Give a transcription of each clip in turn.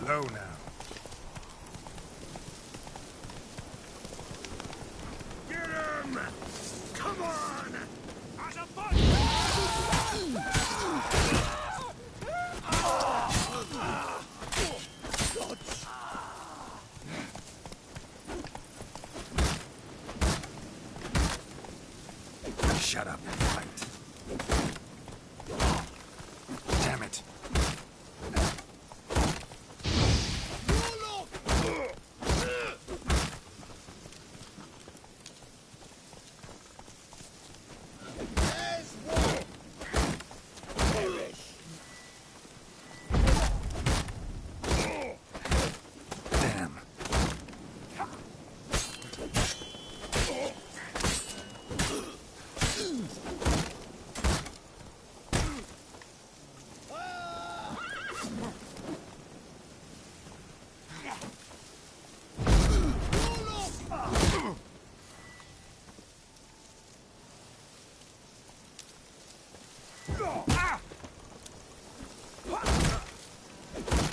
Slow now. Get him! Come on! As a Shut up and fight. Damn it.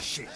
Shit.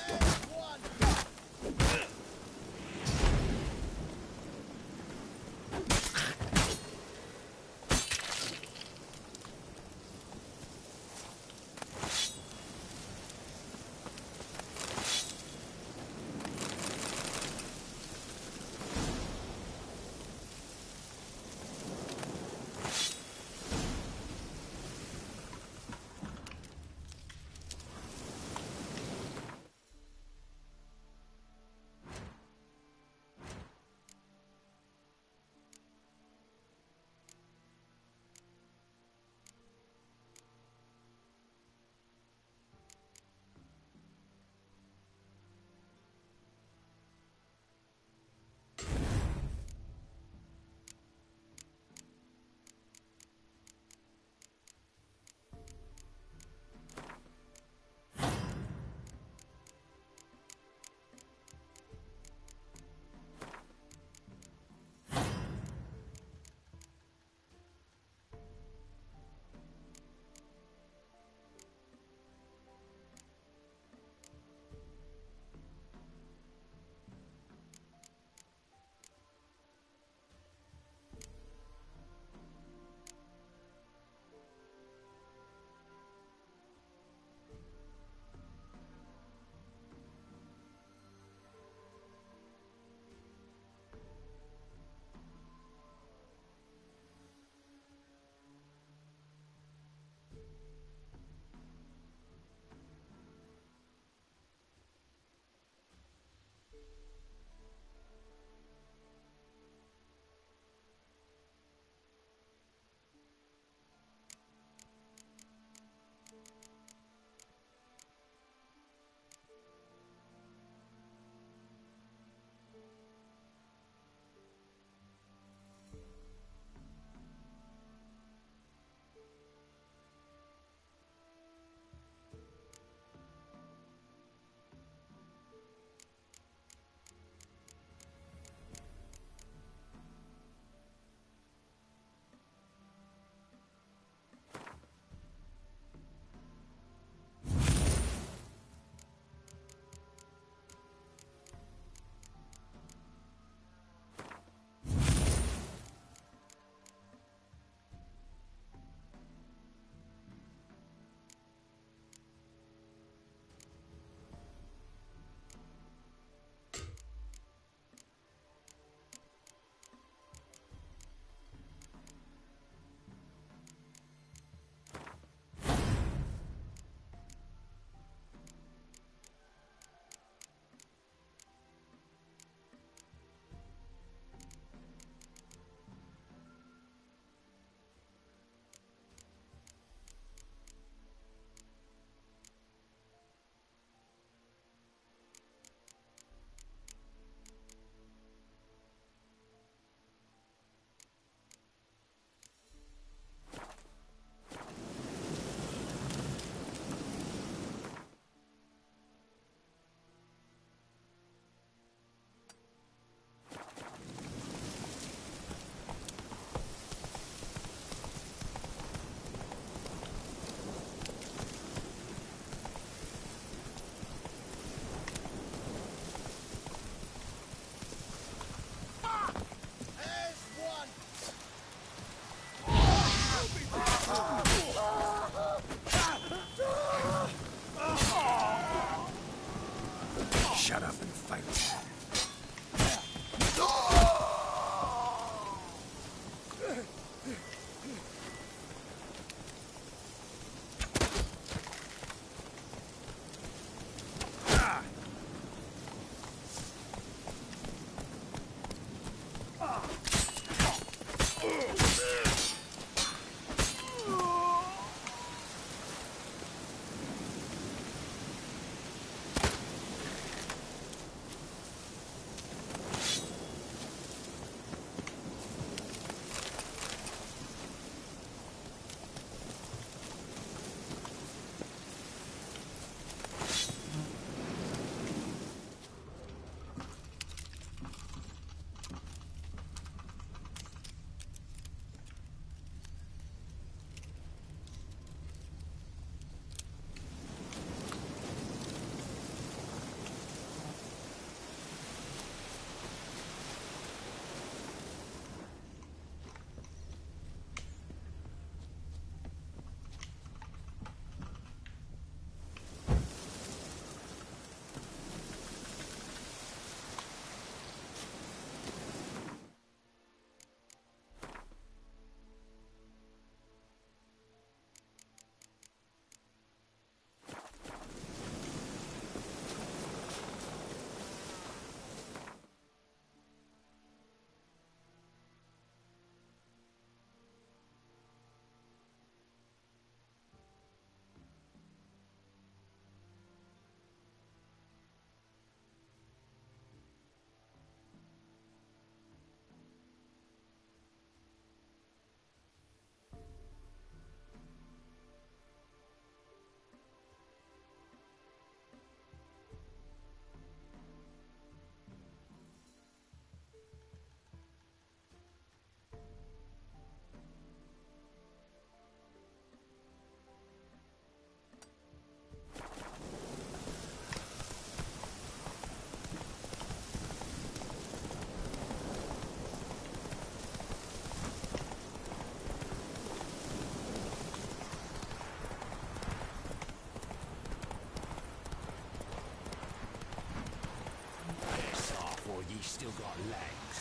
still got legs.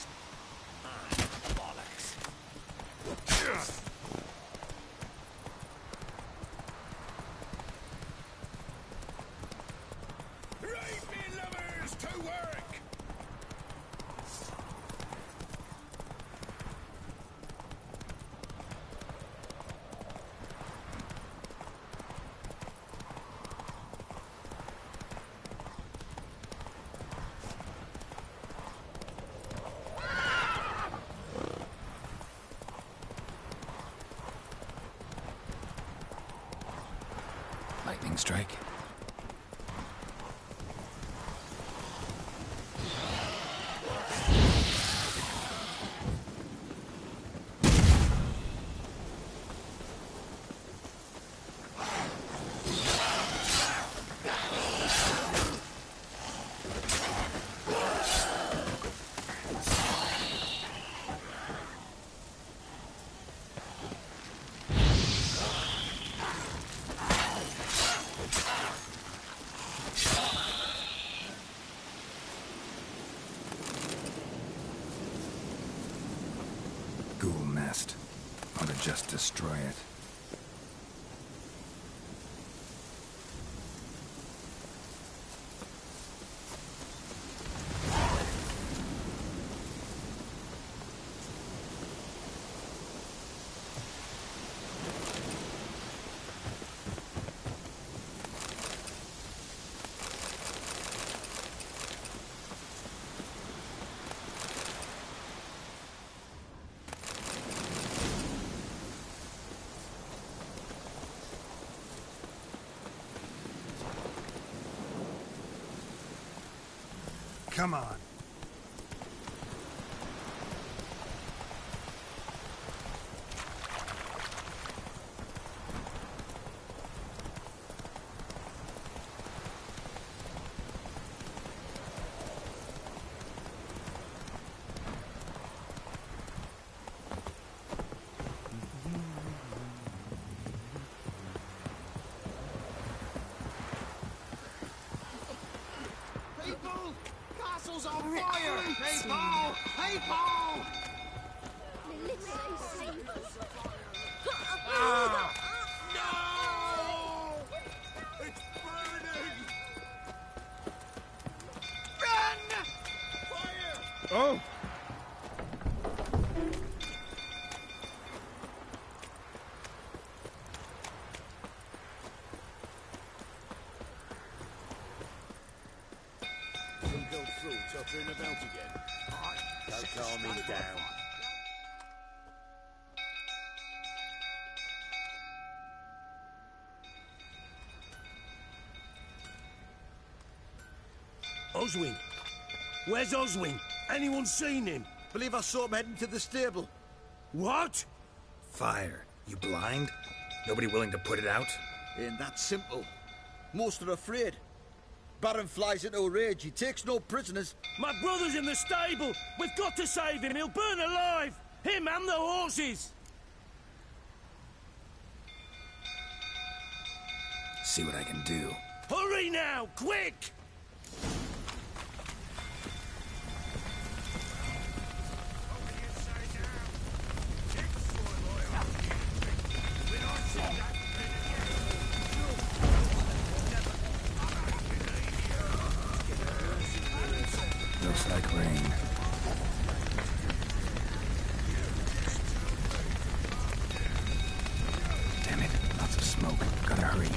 Ah, bollocks. Right, me lovers, to work! Lightning strike. Ghoul nest. Ought to just destroy it. Come on. People! Castle's on fire! People! People! Ah! No! It's burning! Run! Fire! Oh! Don't go through, tuckering about again. Don't calm me down. Oswin! Where's Oswin? Anyone seen him? Believe I saw him heading to the stable. What? Fire. You blind? Nobody willing to put it out? Ain't that simple. Most are afraid. Baron flies into a rage. He takes no prisoners. My brother's in the stable! We've got to save him! He'll burn alive! Him and the horses! See what I can do. Hurry now! Quick! Looks like rain. Damn it, lots of smoke. Gotta hurry.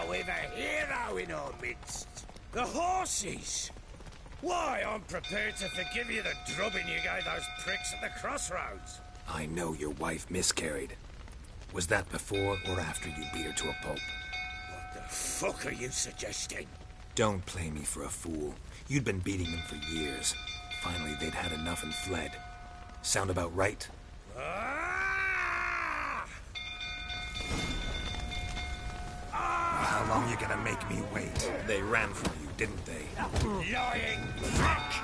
we've a hero in our midst. The horses! Why, I'm prepared to forgive you the drubbing you gave those pricks at the crossroads. I know your wife miscarried. Was that before or after you beat her to a pulp? What the fuck are you suggesting? Don't play me for a fool. You'd been beating them for years. Finally, they'd had enough and fled. Sound about right? How long you gonna make me wait? They ran from you, didn't they? Lying fuck!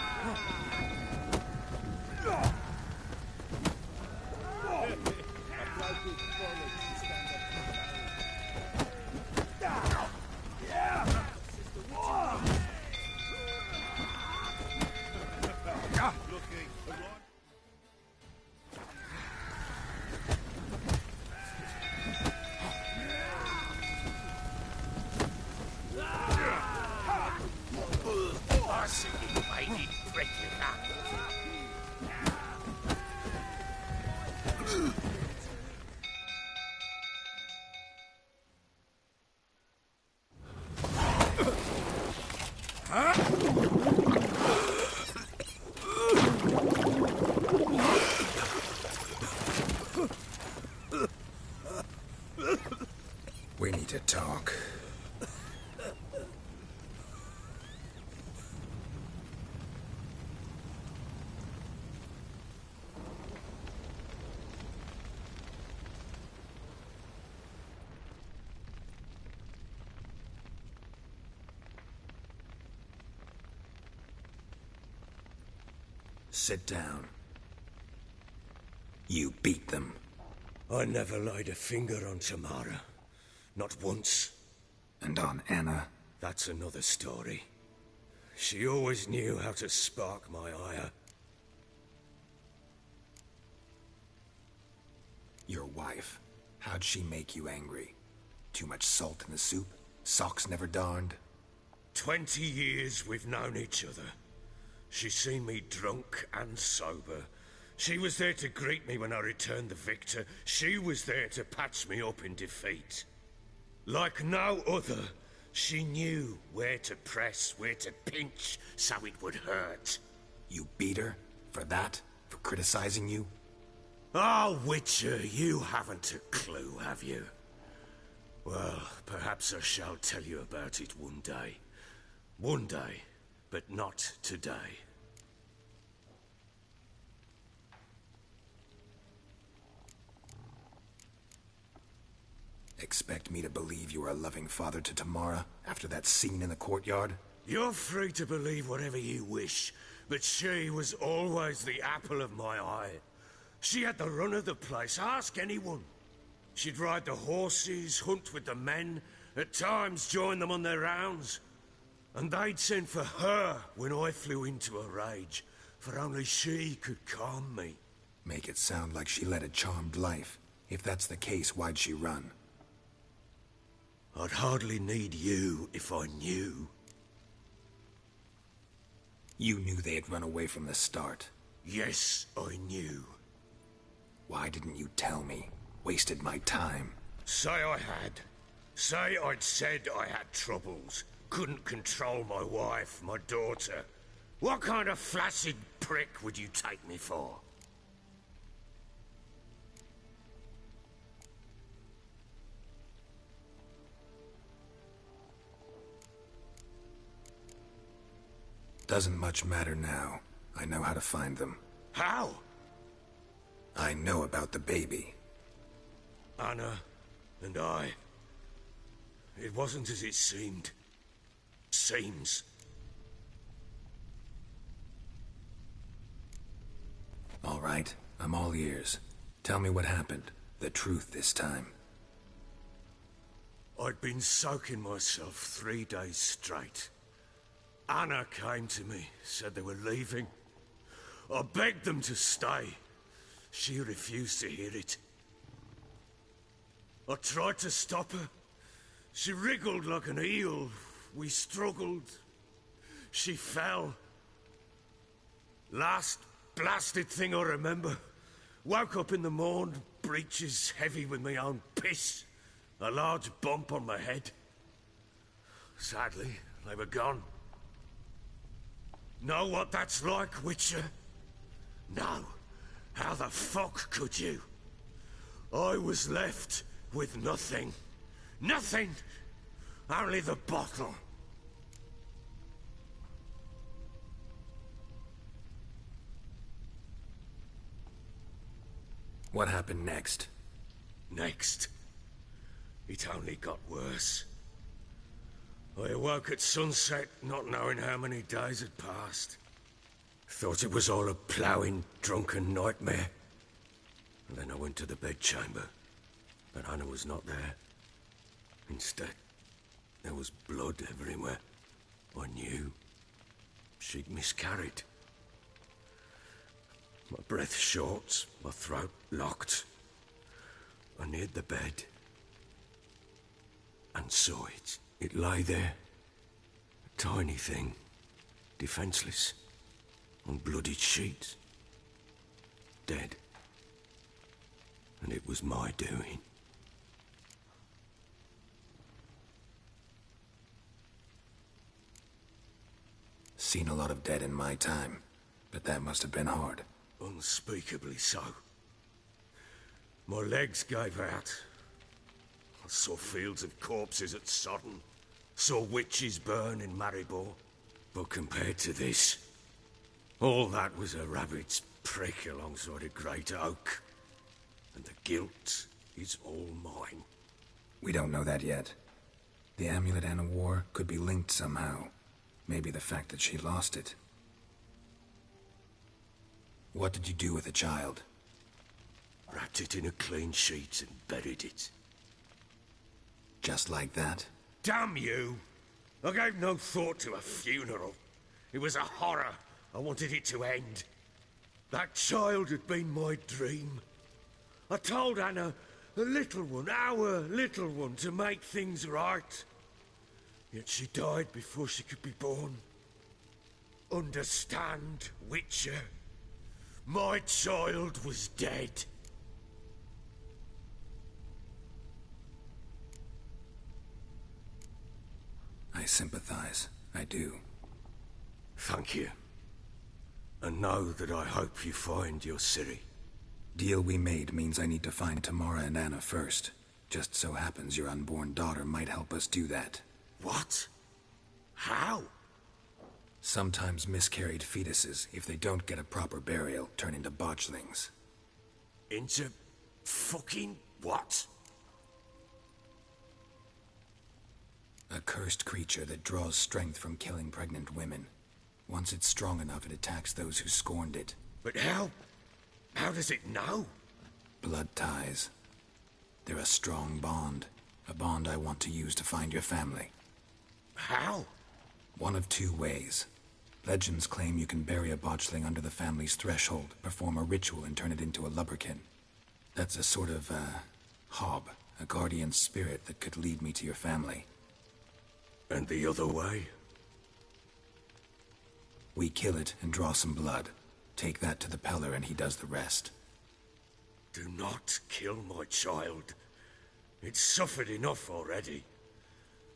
We need to talk. Sit down. You beat them. I never laid a finger on Tamara. Not once. And on Anna? That's another story. She always knew how to spark my ire. Your wife. How'd she make you angry? Too much salt in the soup? Socks never darned? 20 years we've known each other. She's seen me drunk and sober. She was there to greet me when I returned the victor. She was there to patch me up in defeat. Like no other, she knew where to press, where to pinch, so it would hurt. You beat her? For that? For criticizing you? Oh, Witcher, you haven't a clue, have you? Well, perhaps I shall tell you about it one day. One day, but not today. Expect me to believe you are a loving father to Tamara after that scene in the courtyard? You're free to believe whatever you wish, but she was always the apple of my eye. She had the run of the place, ask anyone. She'd ride the horses, hunt with the men, at times join them on their rounds. And they'd send for her when I flew into a rage, for only she could calm me. Make it sound like she led a charmed life. If that's the case, why'd she run? I'd hardly need you if I knew. You knew they had run away from the start. Yes, I knew. Why didn't you tell me? Wasted my time. Say I had. Say I'd said I had troubles. Couldn't control my wife, my daughter. What kind of flaccid prick would you take me for? Doesn't much matter now. I know how to find them. How? I know about the baby. Anna and I. It wasn't as it seemed. Seems. All right, I'm all ears. Tell me what happened. The truth this time. I'd been soaking myself 3 days straight. Anna came to me, said they were leaving. I begged them to stay. She refused to hear it. I tried to stop her. She wriggled like an eel. We struggled. She fell. Last blasted thing I remember. Woke up in the morn, breeches heavy with my own piss. A large bump on my head. Sadly, they were gone. Know what that's like, Witcher? No. How the fuck could you? I was left with nothing. Nothing! Only the bottle. What happened next? Next. It only got worse. I awoke at sunset, not knowing how many days had passed. Thought it was all a ploughing, drunken nightmare. And then I went to the bedchamber, but Anna was not there. Instead, there was blood everywhere. I knew she'd miscarried. My breath short, my throat locked. I neared the bed and saw it. It lay there, a tiny thing, defenseless, on bloodied sheets, dead. And it was my doing. Seen a lot of dead in my time, but that must have been hard. Unspeakably so. My legs gave out. I saw fields of corpses at Sodden. Saw witches burn in Maribor. But compared to this, all that was a rabbit's prick alongside a great oak. And the guilt is all mine. We don't know that yet. The amulet Anna wore could be linked somehow. Maybe the fact that she lost it. What did you do with the child? Wrapped it in a clean sheet and buried it. Just like that? Damn you! I gave no thought to a funeral. It was a horror. I wanted it to end. That child had been my dream. I told Anna, the little one, our little one, to make things right. Yet she died before she could be born. Understand, Witcher? My child was dead. I sympathize. I do. Thank you. And know that I hope you find your Ciri. Deal we made means I need to find Tamara and Anna first. Just so happens your unborn daughter might help us do that. What? How? Sometimes miscarried fetuses, if they don't get a proper burial, turn into botchlings. Into fucking what? A cursed creature that draws strength from killing pregnant women. Once it's strong enough, it attacks those who scorned it. But how? How does it know? Blood ties. They're a strong bond. A bond I want to use to find your family. How? One of two ways. Legends claim you can bury a botchling under the family's threshold, perform a ritual, and turn it into a lubberkin. That's a sort of, hob, a guardian spirit that could lead me to your family. And the other way? We kill it and draw some blood. Take that to the Peller and he does the rest. Do not kill my child. It's suffered enough already.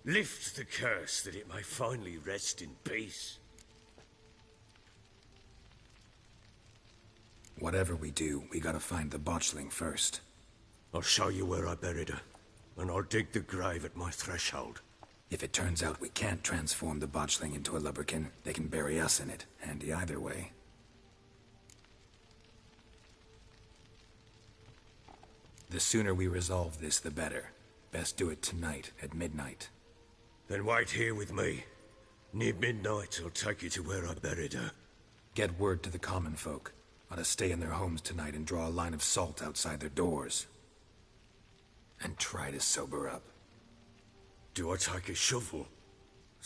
Lift the curse that it may finally rest in peace. Whatever we do, we gotta find the botchling first. I'll show you where I buried her, and I'll dig the grave at my threshold. If it turns out we can't transform the botchling into a lubberkin, they can bury us in it. Handy either way. The sooner we resolve this, the better. Best do it tonight, at midnight. Then wait here with me. Near midnight, I'll take you to where I buried her. Get word to the common folk. Ought to stay in their homes tonight and draw a line of salt outside their doors. And try to sober up. Do I take a shovel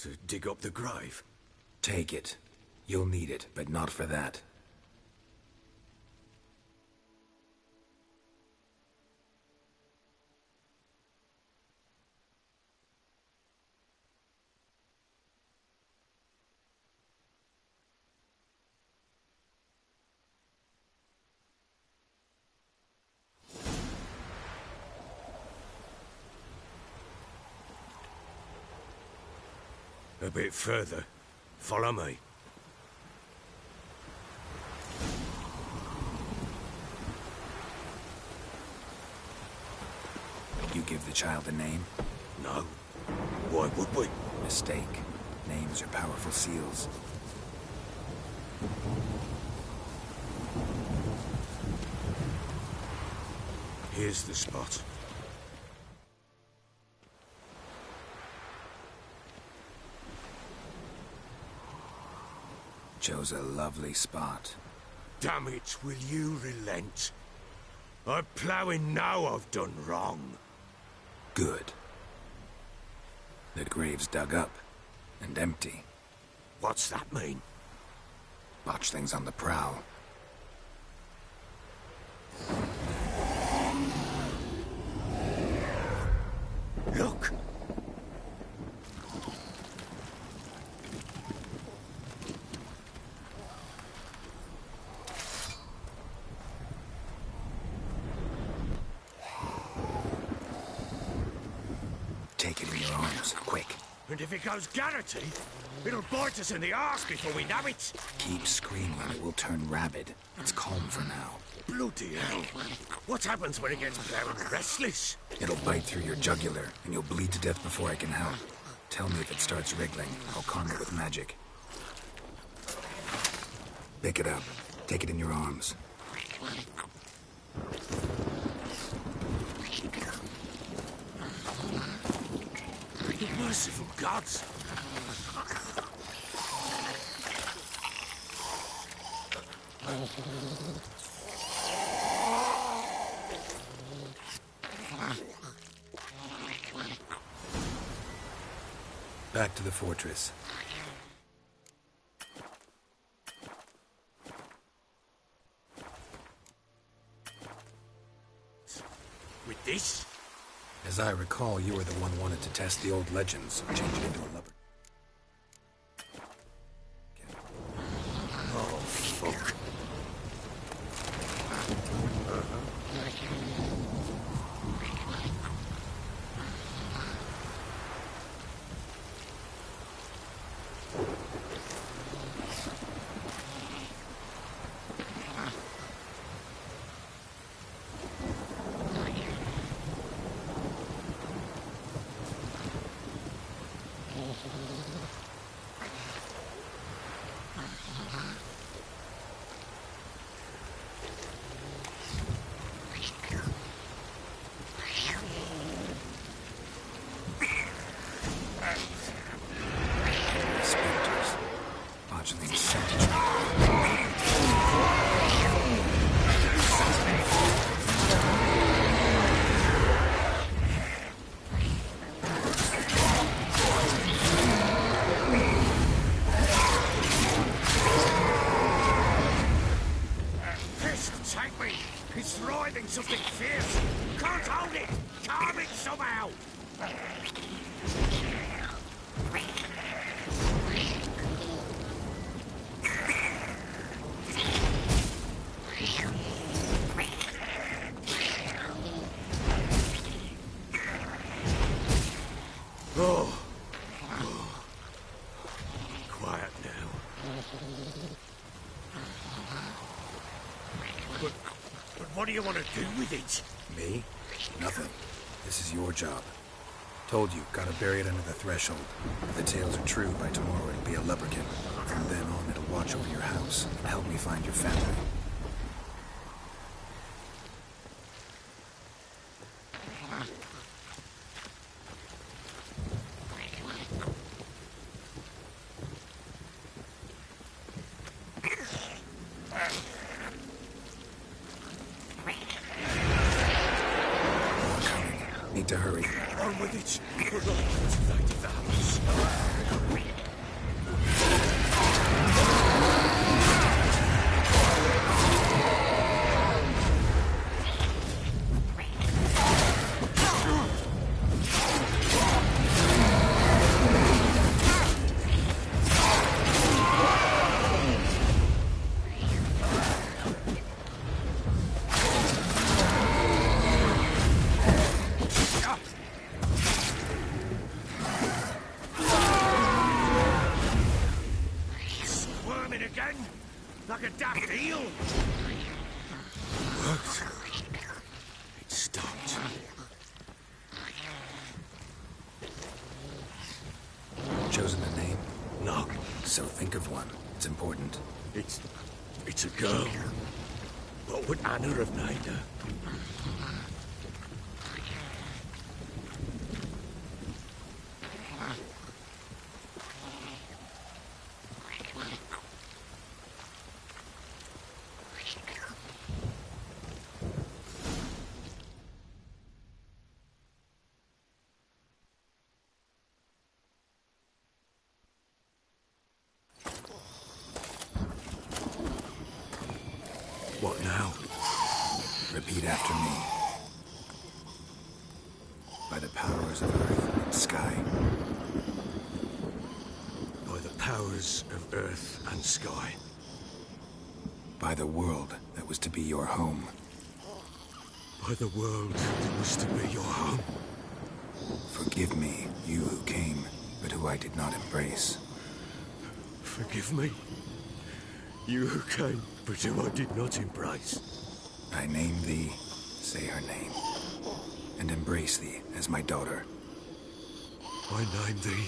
to dig up the grave? Take it. You'll need it, but not for that. A bit further. Follow me. You give the child a name? No. Why would we? Mistake. Names are powerful seals. Here's the spot. Chose a lovely spot. Damn it, will you relent? I'm ploughing now I've done wrong. Good. The grave's dug up and empty. What's that mean? Botchling's on the prowl. Look! Take it in your arms, quick. And if it goes Garrity, it'll bite us in the arse before we know it. Keep screaming, it will turn rabid. It's calm for now. Bloody hell. What happens when it gets very restless? It'll bite through your jugular, and you'll bleed to death before I can help. Tell me if it starts wriggling. I'll calm it with magic. Pick it up. Take it in your arms. Merciful gods! Back to the fortress. With this? As I recall, you were the one wanted to test the old legends, change it into a lubber. Oh, fuck. Spectres. Botchling's sentence. Pissed, take me! It's writhing something fierce! Can't hold it! Calm it somehow! Oh. Quiet now. But what do you want to do with it? Me? Nothing. This is your job. Told you, gotta bury it under the threshold. If the tales are true, by tomorrow it'll be a lubberkin. From then on, it'll watch over your house and help me find your family. Need to hurry. On with it! We're not too late if that happens. like a daft eel. Worked. It stopped. Chosen a name? No. So think of one. It's important. It's a girl. What would Anna have named her? What now? Repeat after me. By the powers of earth and sky. By the powers of earth and sky. By the world that was to be your home. By the world that was to be your home. Forgive me, you who came, but who I did not embrace. Forgive me. You who came, but who I did not embrace. I name thee, say her name, and embrace thee as my daughter. I name thee,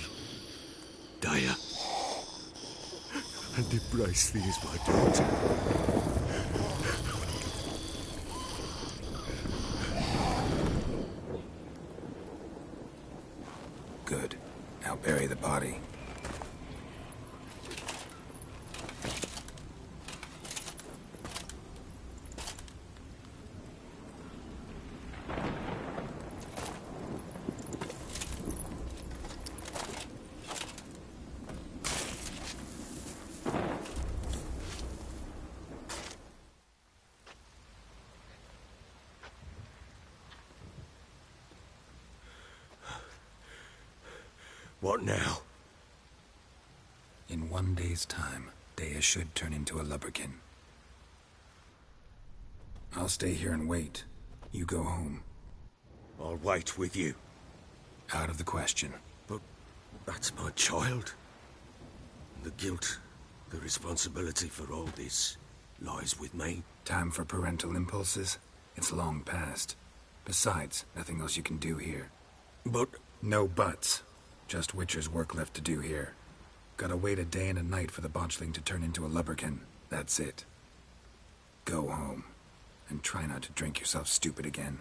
Dea, and embrace thee as my daughter. Good. Now bury the body. What now? In 1 day's time, Dea should turn into a lubberkin. I'll stay here and wait. You go home. I'll wait with you. Out of the question. But that's my child. The guilt, the responsibility for all this lies with me. Time for parental impulses? It's long past. Besides, nothing else you can do here. But... No buts. Just Witcher's work left to do here. Gotta wait a day and a night for the botchling to turn into a lubberkin. That's it. Go home. And try not to drink yourself stupid again.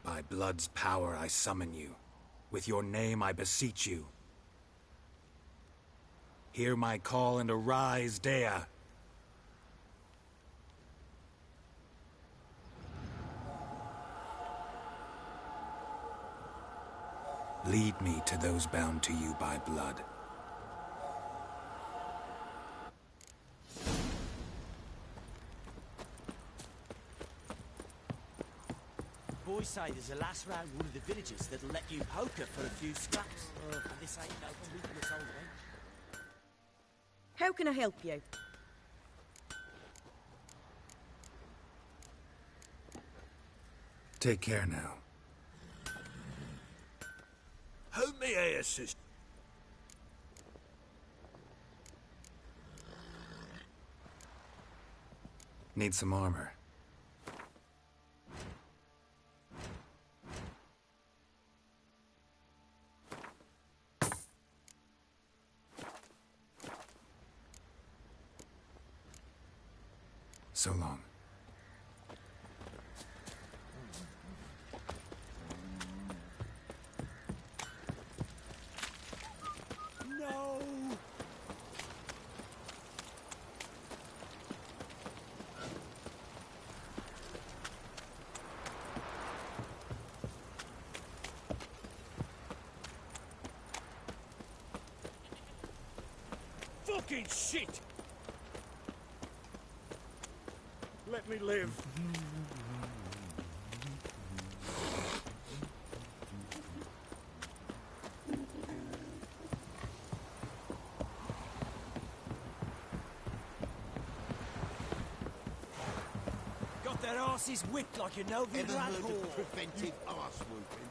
By blood's power I summon you. With your name I beseech you. Hear my call and arise, Dea. Lead me to those bound to you by blood. Boys say there's a lass round one of the villages that'll let you poker for a few scraps. And this ain't no toothless old wench. How can I help you? Take care now. Who may I assist? Need some armor. So long. fucking shit! Let me live. Got their asses whipped like a Ever Novigrad heard of whore. preventive arse whooping?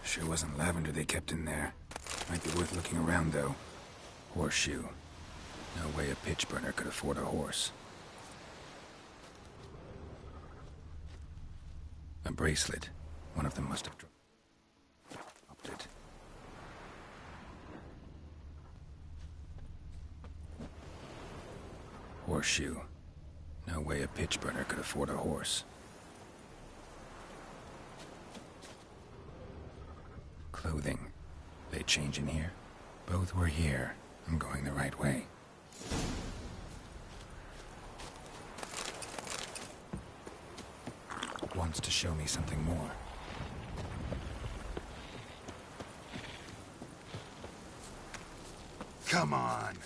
Sure wasn't lavender they kept in there. Might be worth looking around, though. Horseshoe. No way a pitch burner could afford a horse. A bracelet. One of them must have dropped it. Horseshoe. No way a pitch burner could afford a horse. Clothing. They change in here? Both were here. I'm going the right way. Wants to show me something more. Come on.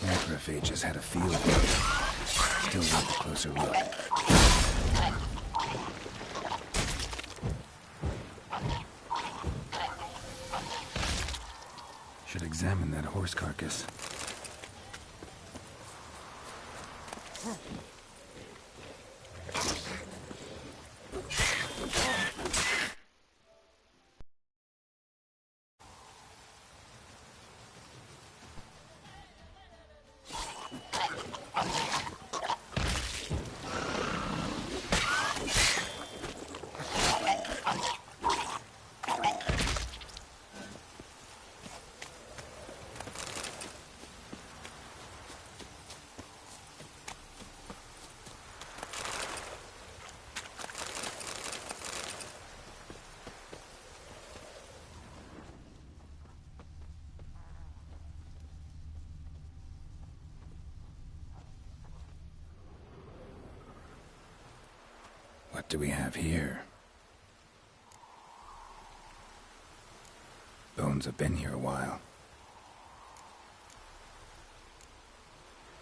Necrophages had a field day. Still need a closer look. Should examine that horse carcass. What do we have here? Bones have been here a while.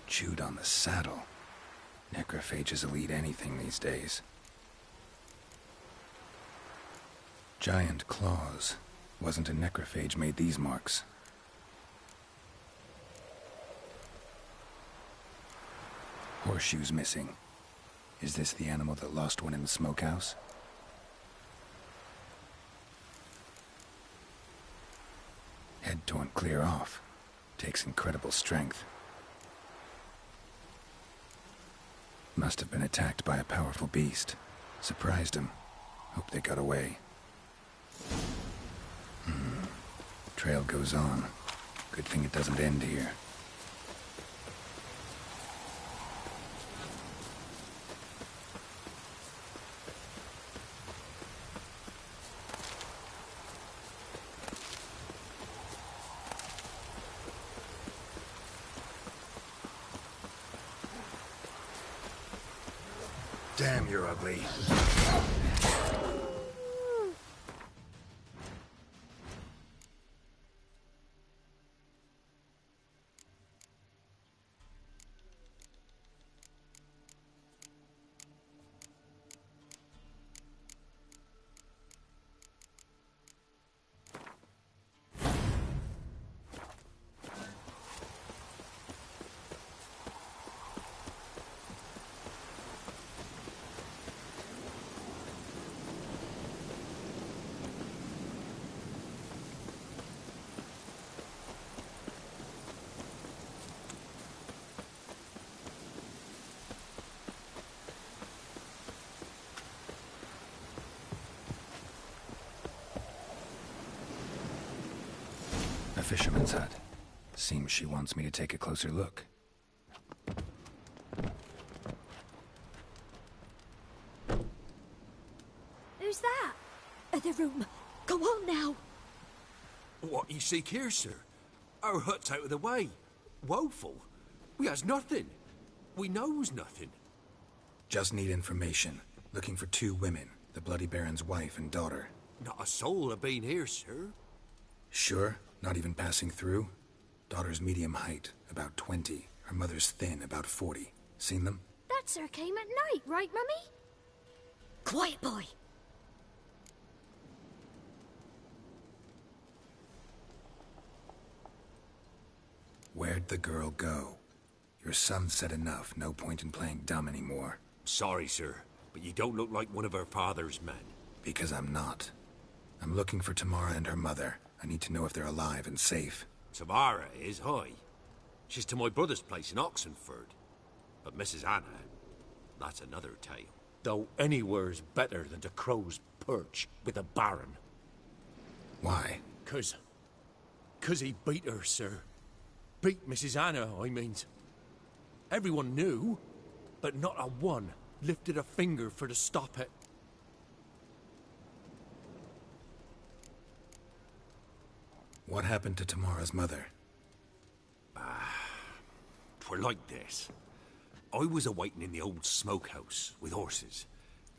Chewed on the saddle. Necrophages will eat anything these days. Giant claws. Wasn't a necrophage made these marks. Horseshoes missing. Is this the animal that lost one in the smokehouse? Head torn clear off. Takes incredible strength. Must have been attacked by a powerful beast. Surprised him. Hope they got away. Trail goes on. Good thing it doesn't end here. Damn, you're ugly. A fisherman's hut. Seems she wants me to take a closer look. Who's that? The room. Go on now. What you seek here, sir? Our hut's out of the way. Woeful. We has nothing. We knows nothing. Just need information. Looking for 2 women. The Bloody Baron's wife and daughter. Not a soul have been here, sir. Sure? Not even passing through? Daughter's medium height, about 20. Her mother's thin, about 40. Seen them? That sir came at night, right, Mummy? Quiet, boy. Where'd the girl go? Your son said enough. No point in playing dumb anymore. Sorry, sir, but you don't look like one of our father's men. Because I'm not. I'm looking for Tamara and her mother. I need to know if they're alive and safe. Tamara is, aye. She's to my brother's place in Oxenford. But Mrs. Anna, that's another tale. Though anywhere's better than the Crow's Perch with the Baron. Why? 'Cause he beat her, sir. Beat Mrs. Anna, I means. Everyone knew, but not a one lifted a finger for to stop it. What happened to Tamara's mother? 'Twere like this. I was awaiting in the old smokehouse with horses.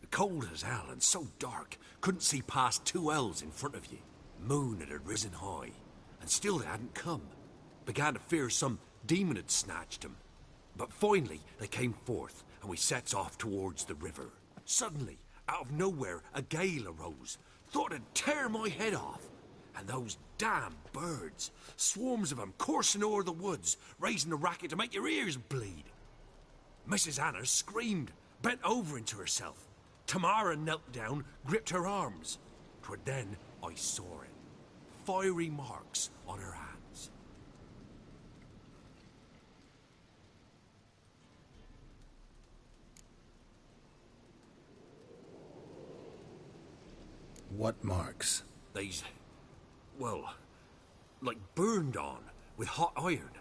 Cold as hell and so dark, couldn't see past 2 ells in front of you. Moon had risen high, and still they hadn't come. Began to fear some demon had snatched them. But finally they came forth, and we sets off towards the river. Suddenly, out of nowhere, a gale arose. Thought it'd tear my head off. And those damn birds, swarms of them coursing o'er the woods, raising a racket to make your ears bleed. Mrs. Anna screamed, bent over into herself. Tamara knelt down, gripped her arms. 'Twere then I saw it. Fiery marks on her hands. What marks? They's, well, like burned on with hot iron.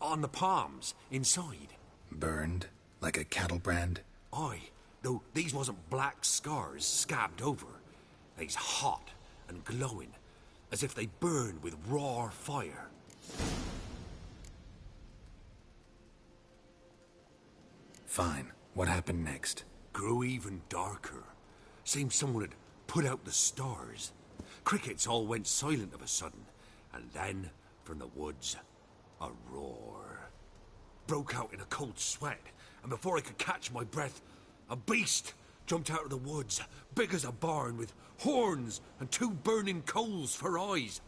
On the palms, inside. Burned? Like a cattle brand? Aye, though these wasn't black scars scabbed over. They's hot and glowing, as if they burned with raw fire. Fine. What happened next? Grew even darker. Seemed someone had put out the stars. Crickets all went silent of a sudden, and then, from the woods, a roar. Broke out in a cold sweat, and before I could catch my breath, a beast jumped out of the woods, big as a barn, with horns and 2 burning coals for eyes.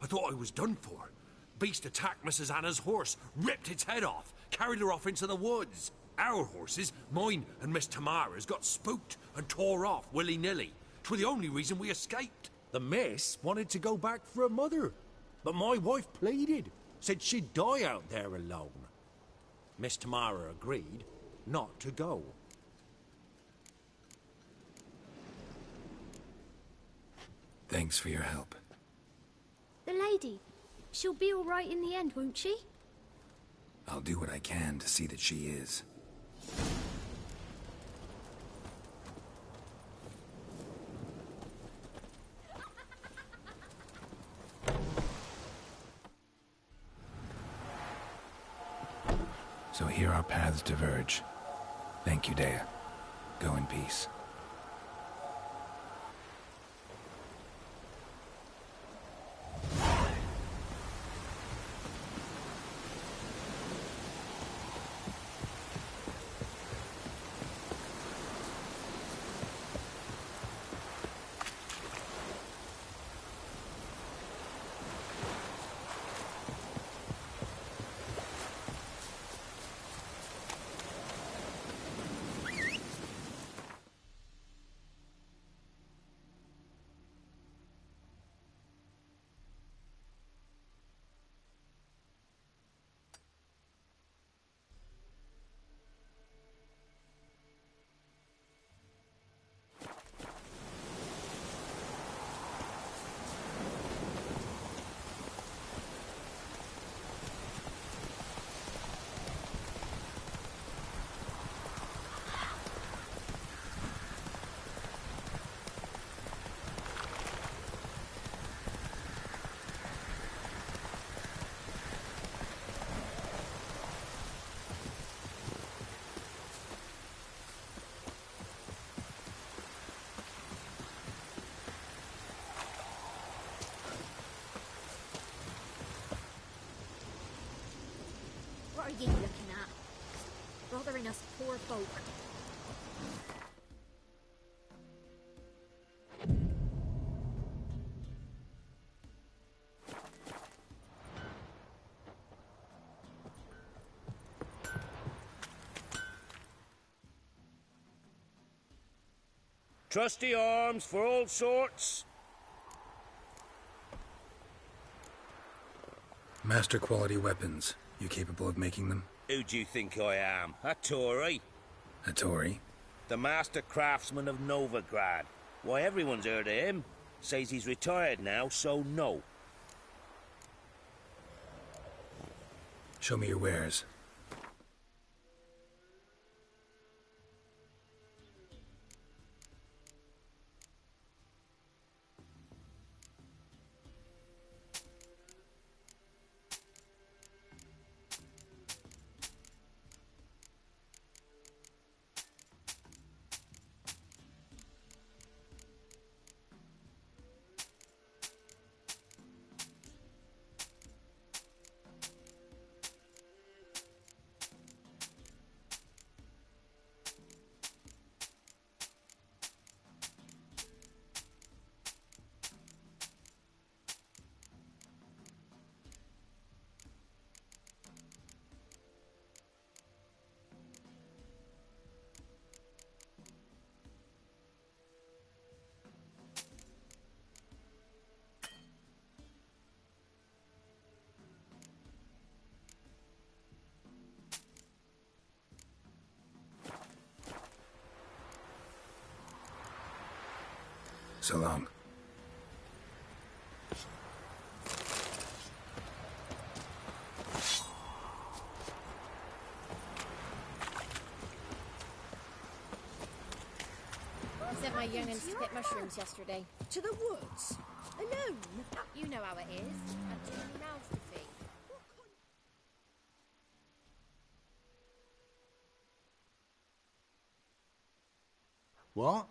I thought I was done for. Beast attacked Mrs. Anna's horse, ripped its head off, carried her off into the woods. Our horses, mine and Miss Tamara's, got spooked and tore off willy-nilly. 'Twere the only reason we escaped. The miss wanted to go back for her mother, but my wife pleaded, said she'd die out there alone. Miss Tamara agreed not to go. Thanks for your help. lady. She'll be all right in the end, won't she? I'll do what I can to see that she is. So here our paths diverge. Thank you, Dea. Go in peace. What are you looking at? Bothering us poor folk. Trusty arms for all sorts. Master quality weapons. You capable of making them? Who do you think I am? A Tory? A Tory? The master craftsman of Novigrad. Why, everyone's heard of him. Says he's retired now, so no. Show me your wares. So long. I sent my young'uns to pick mushrooms yesterday. To the woods? Alone? You know how it is. Had too many mouths to feed. What?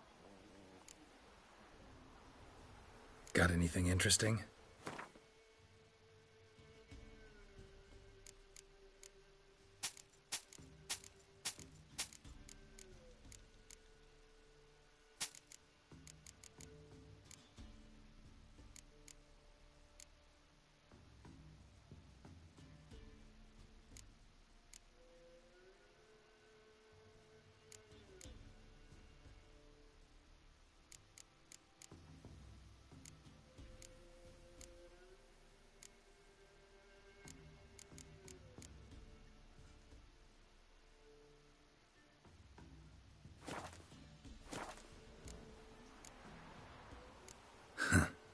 Got anything interesting?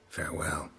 Farewell.